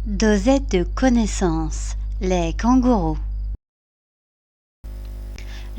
Dosette de connaissances, les kangourous.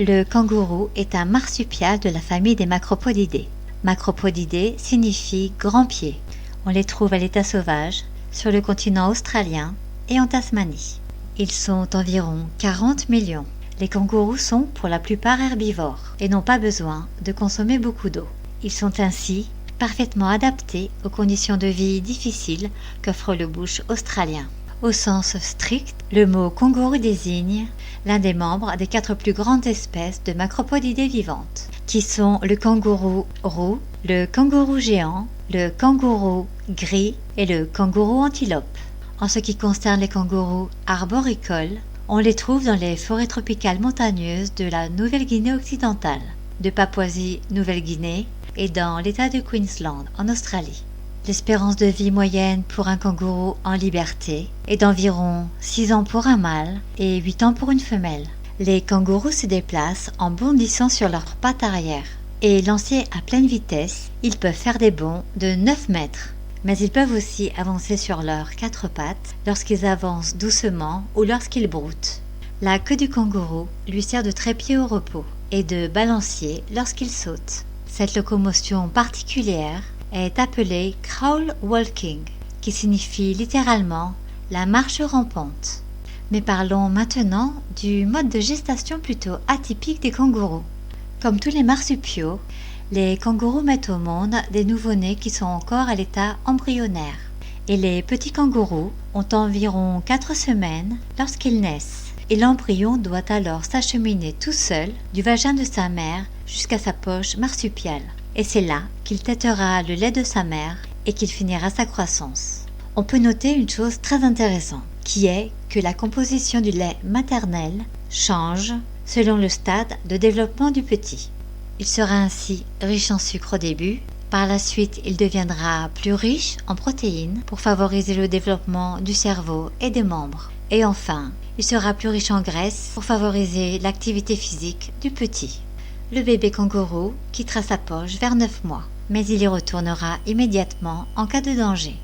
Le kangourou est un marsupial de la famille des macropodidés. Macropodidés signifie grand pied. On les trouve à l'état sauvage, sur le continent australien et en Tasmanie. Ils sont environ 40 millions. Les kangourous sont pour la plupart herbivores et n'ont pas besoin de consommer beaucoup d'eau. Ils sont ainsi parfaitement adaptés aux conditions de vie difficiles qu'offre le bush australien. Au sens strict, le mot kangourou désigne l'un des membres des 4 plus grandes espèces de macropodidés vivantes, qui sont le kangourou roux, le kangourou géant, le kangourou gris et le kangourou antilope. En ce qui concerne les kangourous arboricoles, on les trouve dans les forêts tropicales montagneuses de la Nouvelle-Guinée occidentale, de Papouasie-Nouvelle-Guinée et dans l'État de Queensland en Australie. L'espérance de vie moyenne pour un kangourou en liberté est d'environ 6 ans pour un mâle et 8 ans pour une femelle. Les kangourous se déplacent en bondissant sur leurs pattes arrière et lancés à pleine vitesse, ils peuvent faire des bonds de 9 mètres. Mais ils peuvent aussi avancer sur leurs 4 pattes lorsqu'ils avancent doucement ou lorsqu'ils broutent. La queue du kangourou lui sert de trépied au repos et de balancier lorsqu'il saute. Cette locomotion particulière est appelée crawl walking, qui signifie littéralement la marche rampante. Mais parlons maintenant du mode de gestation plutôt atypique des kangourous. Comme tous les marsupiaux, les kangourous mettent au monde des nouveau-nés qui sont encore à l'état embryonnaire. Et les petits kangourous ont environ 4 semaines lorsqu'ils naissent. Et l'embryon doit alors s'acheminer tout seul du vagin de sa mère jusqu'à sa poche marsupiale. Et c'est là qu'il tétera le lait de sa mère et qu'il finira sa croissance. On peut noter une chose très intéressante, qui est que la composition du lait maternel change selon le stade de développement du petit. Il sera ainsi riche en sucre au début. Par la suite, il deviendra plus riche en protéines pour favoriser le développement du cerveau et des membres. Et enfin, il sera plus riche en graisse pour favoriser l'activité physique du petit. Le bébé kangourou quittera sa poche vers 9 mois, mais il y retournera immédiatement en cas de danger.